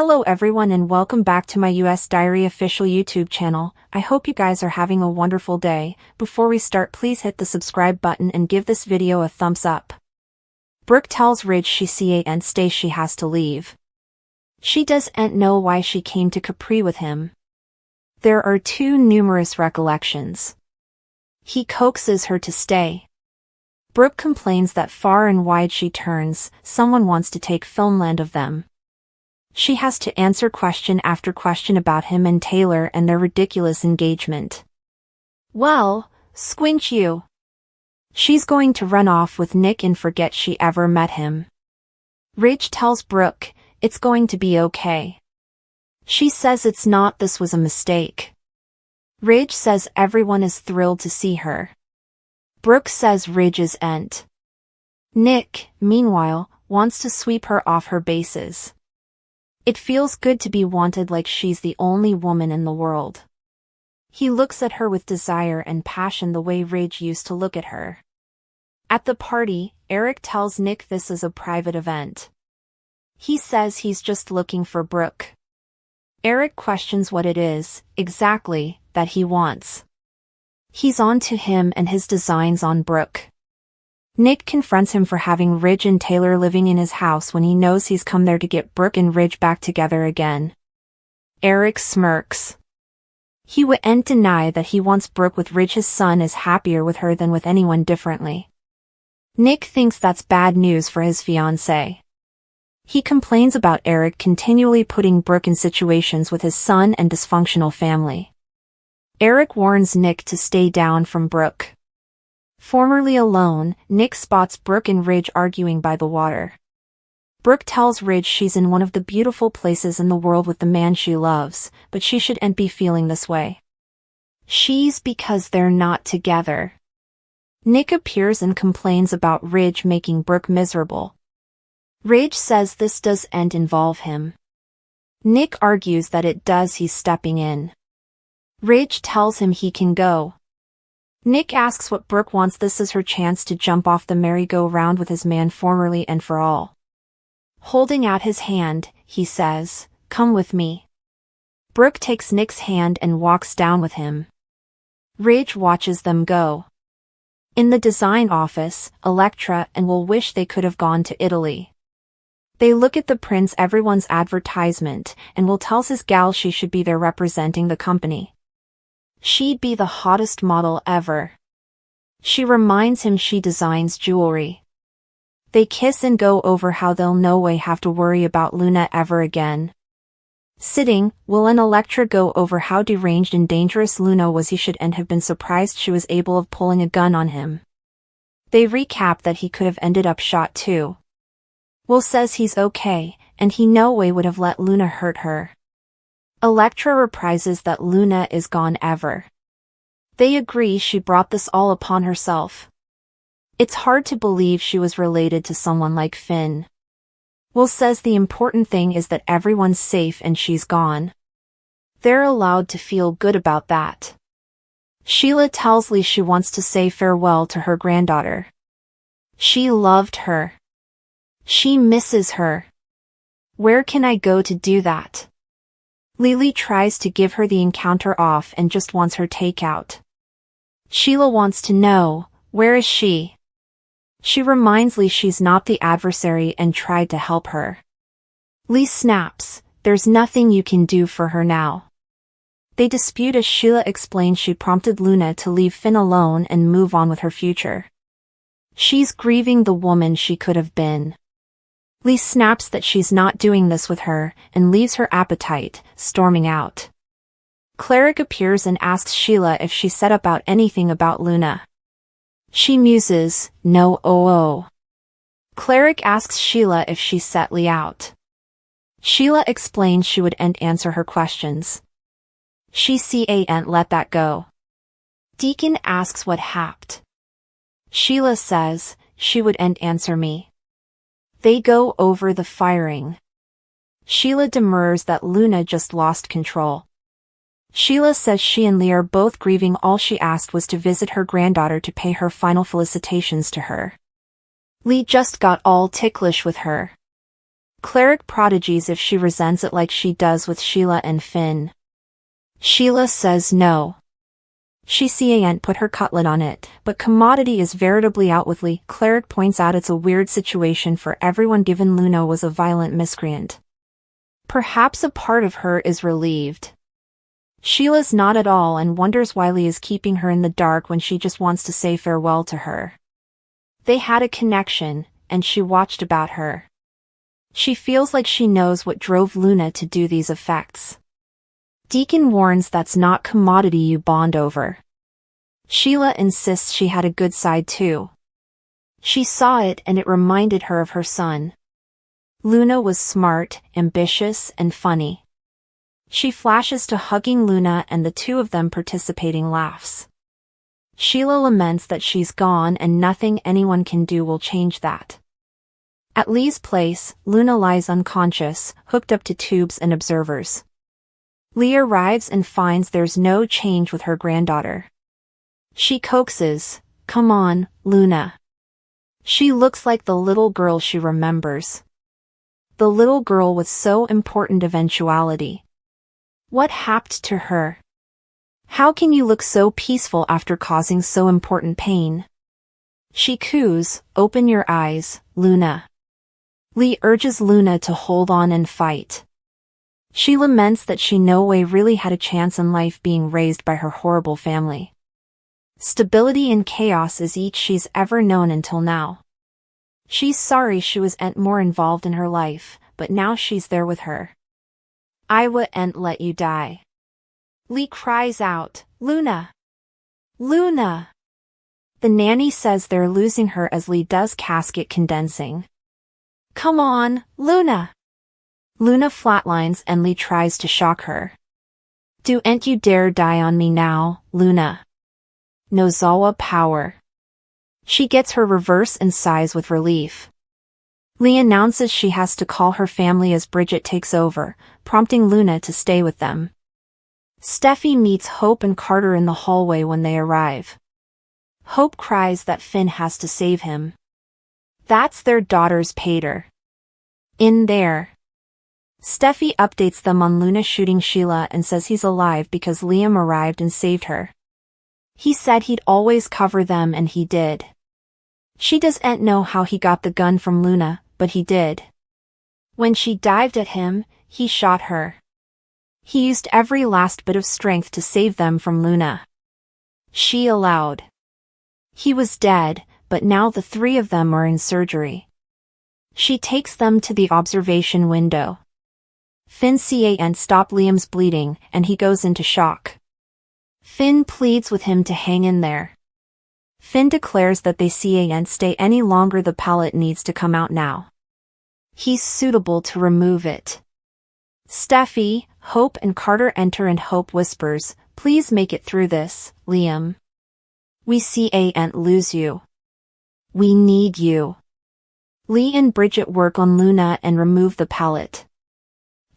Hello everyone and welcome back to my US Diary official YouTube channel. I hope you guys are having a wonderful day. Before we start, please hit the subscribe button and give this video a thumbs up. Brooke tells Ridge she can't stay, she has to leave. She doesn't know why she came to Capri with him. There are too numerous recollections. He coaxes her to stay. Brooke complains that far and wide she turns, someone wants to take filmland of them. She has to answer question after question about him and Taylor and their ridiculous engagement. Well, squinch you. She's going to run off with Nick and forget she ever met him. Ridge tells Brooke, it's going to be okay. She says it's not, this was a mistake. Ridge says everyone is thrilled to see her. Brooke says Ridge isn't. Nick, meanwhile, wants to sweep her off her bases. It feels good to be wanted, like she's the only woman in the world. He looks at her with desire and passion the way Ridge used to look at her. At the party, Eric tells Nick this is a private event. He says he's just looking for Brooke. Eric questions what it is, exactly, that he wants. He's on to him and his designs on Brooke. Nick confronts him for having Ridge and Taylor living in his house when he knows he's come there to get Brooke and Ridge back together again. Eric smirks. He wouldn't deny that he wants Brooke with Ridge. His son is happier with her than with anyone differently. Nick thinks that's bad news for his fiancée. He complains about Eric continually putting Brooke in situations with his son and dysfunctional family. Eric warns Nick to stay down from Brooke. Formerly alone, Nick spots Brooke and Ridge arguing by the water. Brooke tells Ridge she's in one of the beautiful places in the world with the man she loves, but she shouldn't be feeling this way. She's because they're not together. Nick appears and complains about Ridge making Brooke miserable. Ridge says this doesn't involve him. Nick argues that it does, he's stepping in. Ridge tells him he can go. Nick asks what Brooke wants. This is her chance to jump off the merry-go-round with his man formerly and for all. Holding out his hand, he says, "Come with me." Brooke takes Nick's hand and walks down with him. Ridge watches them go. In the design office, Electra and Will wish they could have gone to Italy. They look at the prints, everyone's advertisement, and Will tells his gal she should be there representing the company. She'd be the hottest model ever. She reminds him she designs jewelry. They kiss and go over how they'll no way have to worry about Luna ever again. Sitting, Will and Electra go over how deranged and dangerous Luna was. He shouldn't have been surprised she was able of pulling a gun on him. They recap that he could have ended up shot too. Will says he's okay, and he no way would have let Luna hurt her. Electra reprises that Luna is gone ever. They agree she brought this all upon herself. It's hard to believe she was related to someone like Finn. Will says the important thing is that everyone's safe and she's gone. They're allowed to feel good about that. Sheila tells Lee she wants to say farewell to her granddaughter. She loved her. She misses her. Where can I go to do that? Lily tries to give her the encounter off and just wants her takeout. Sheila wants to know, where is she? She reminds Lee she's not the adversary and tried to help her. Lee snaps, there's nothing you can do for her now. They dispute as Sheila explains she prompted Luna to leave Finn alone and move on with her future. She's grieving the woman she could have been. Lee snaps that she's not doing this with her, and leaves her appetite, storming out. Cleric appears and asks Sheila if she said about anything about Luna. She muses, no. Cleric asks Sheila if she set Lee out. Sheila explains she wouldn't answer her questions. She can't let that go. Deacon asks what happened. Sheila says, she wouldn't answer me. They go over the firing. Sheila demurs that Luna just lost control. Sheila says she and Lee are both grieving. All she asked was to visit her granddaughter to pay her final felicitations to her. Lee just got all ticklish with her. Cleric prodigies if she resents it like she does with Sheila and Finn. Sheila says no. She can't put her cutlet on it, but commodity is veritably out with Lee. Cleric points out it's a weird situation for everyone given Luna was a violent miscreant. Perhaps a part of her is relieved. Sheila's not at all and wonders why Lee is keeping her in the dark when she just wants to say farewell to her. They had a connection, and she watched about her. She feels like she knows what drove Luna to do these effects. Deacon warns that's not commodity you bond over. Sheila insists she had a good side too. She saw it and it reminded her of her son. Luna was smart, ambitious, and funny. She flashes to hugging Luna and the two of them participating laughs. Sheila laments that she's gone and nothing anyone can do will change that. At Lee's place, Luna lies unconscious, hooked up to tubes and observers. Lee arrives and finds there's no change with her granddaughter. She coaxes, "Come on, Luna." She looks like the little girl she remembers. The little girl with so important eventuality. What happened to her? How can you look so peaceful after causing so important pain? She coos, "Open your eyes, Luna." Lee urges Luna to hold on and fight. She laments that she no way really had a chance in life being raised by her horrible family. Stability in chaos is each she's ever known until now. She's sorry she wasn't more involved in her life, but now she's there with her. "I wouldn't let you die." Lee cries out, "Luna! Luna!" The nanny says they're losing her as Lee does casket condensing. "Come on, Luna!" Luna flatlines and Lee tries to shock her. "Don't you dare die on me now, Luna." Nozawa power. She gets her reverse and sighs with relief. Lee announces she has to call her family as Bridget takes over, prompting Luna to stay with them. Steffi meets Hope and Carter in the hallway when they arrive. Hope cries that Finn has to save him. That's their daughter's pater. In there. Steffi updates them on Luna shooting Sheila and says he's alive because Liam arrived and saved her. He said he'd always cover them and he did. She doesn't know how he got the gun from Luna, but he did. When she dived at him, he shot her. He used every last bit of strength to save them from Luna. She allowed. He was dead, but now the three of them are in surgery. She takes them to the observation window. Finn can't stop Liam's bleeding, and he goes into shock. Finn pleads with him to hang in there. Finn declares that they can't stay any longer. The pallet needs to come out now. He's suitable to remove it. Steffi, Hope and Carter enter and Hope whispers, "Please make it through this, Liam. We can't lose you. We need you." Lee and Bridget work on Luna and remove the pallet.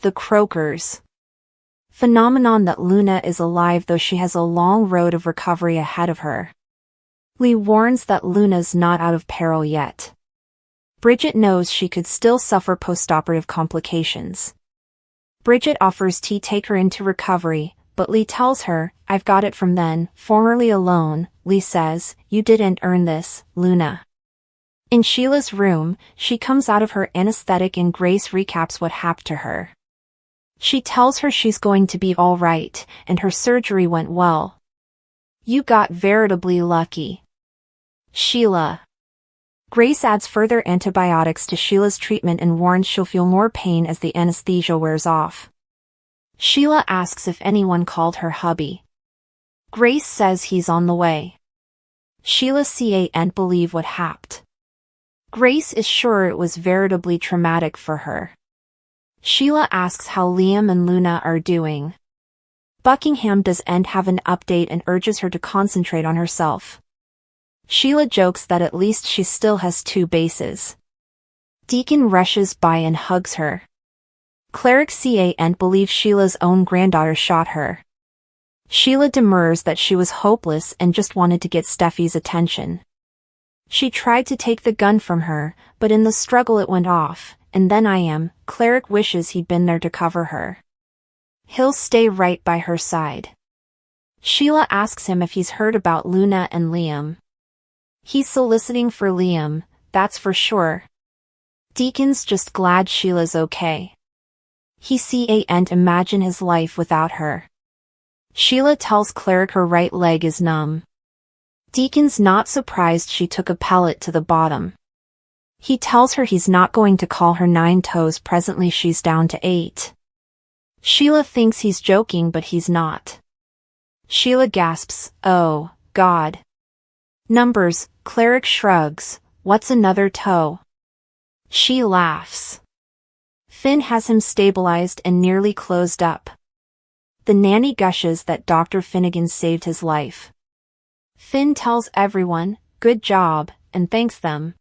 The croakers. Phenomenon that Luna is alive though she has a long road of recovery ahead of her. Lee warns that Luna's not out of peril yet. Bridget knows she could still suffer postoperative complications. Bridget offers to take her into recovery, but Lee tells her, "I've got it from then, formerly alone." Lee says, "You didn't earn this, Luna." In Sheila's room, she comes out of her anesthetic and Grace recaps what happened to her. She tells her she's going to be all right, and her surgery went well. "You got veritably lucky, Sheila." Grace adds further antibiotics to Sheila's treatment and warns she'll feel more pain as the anesthesia wears off. Sheila asks if anyone called her hubby. Grace says he's on the way. Sheila can't believe what happened. Grace is sure it was veritably traumatic for her. Sheila asks how Liam and Luna are doing. Buckingham doesn't have an update and urges her to concentrate on herself. Sheila jokes that at least she still has 2 bases. Deacon rushes by and hugs her. Cleric can't believe Sheila's own granddaughter shot her. Sheila demurs that she was hopeless and just wanted to get Steffi's attention. She tried to take the gun from her, but in the struggle it went off, and then I am. Cleric wishes he'd been there to cover her. He'll stay right by her side. Sheila asks him if he's heard about Luna and Liam. He's soliciting for Liam, that's for sure. Deacon's just glad Sheila's okay. He can't imagine his life without her. Sheila tells Cleric her right leg is numb. Deacon's not surprised she took a pellet to the bottom. He tells her he's not going to call her 9 toes, presently she's down to 8. Sheila thinks he's joking, but he's not. Sheila gasps, "Oh, God." Numbers, Cleric shrugs, "What's another toe?" She laughs. Finn has him stabilized and nearly closed up. The nanny gushes that Dr. Finnegan saved his life. Finn tells everyone, "Good job," and thanks them.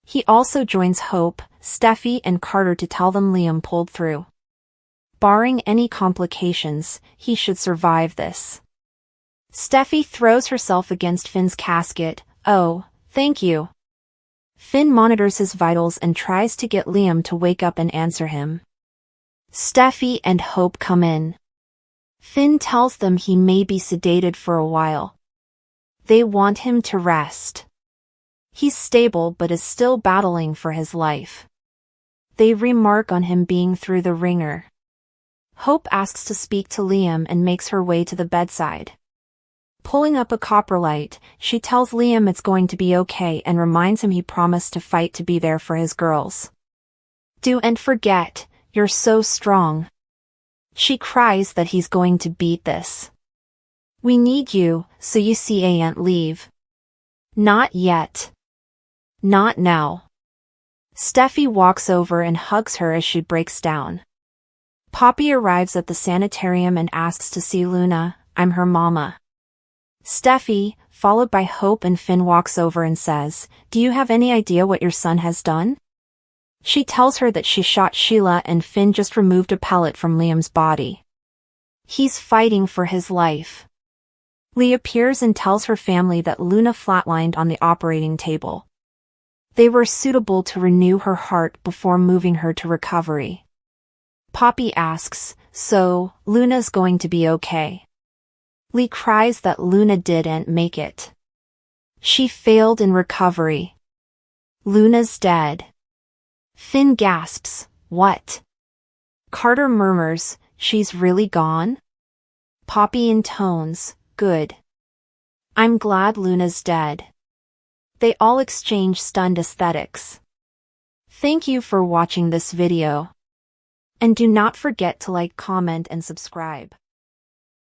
He also joins Hope, Steffi and Carter to tell them Liam pulled through. Barring any complications, he should survive this. Steffi throws herself against Finn's casket. "Oh, thank you." Finn monitors his vitals and tries to get Liam to wake up and answer him. Steffi and Hope come in. Finn tells them he may be sedated for a while. They want him to rest. He's stable but is still battling for his life. They remark on him being through the ringer. Hope asks to speak to Liam and makes her way to the bedside. Pulling up a copper light, she tells Liam it's going to be okay and reminds him he promised to fight to be there for his girls. "Don't forget, you're so strong." She cries that he's going to beat this. "We need you, so you can't leave." "Not yet." "Not now." Steffi walks over and hugs her as she breaks down. Poppy arrives at the sanitarium and asks to see Luna. "I'm her mama." Steffi, followed by Hope and Finn, walks over and says, "Do you have any idea what your son has done?" She tells her that she shot Sheila and Finn just removed a pellet from Liam's body. He's fighting for his life. Lee appears and tells her family that Luna flatlined on the operating table. They were suitable to renew her heart before moving her to recovery. Poppy asks, "So, Luna's going to be okay?" Lee cries that Luna didn't make it. She failed in recovery. Luna's dead. Finn gasps, "What?" Carter murmurs, "She's really gone?" Poppy intones, "Good. I'm glad Luna's dead." They all exchange stunned aesthetics. Thank you for watching this video. And do not forget to like, comment, and subscribe.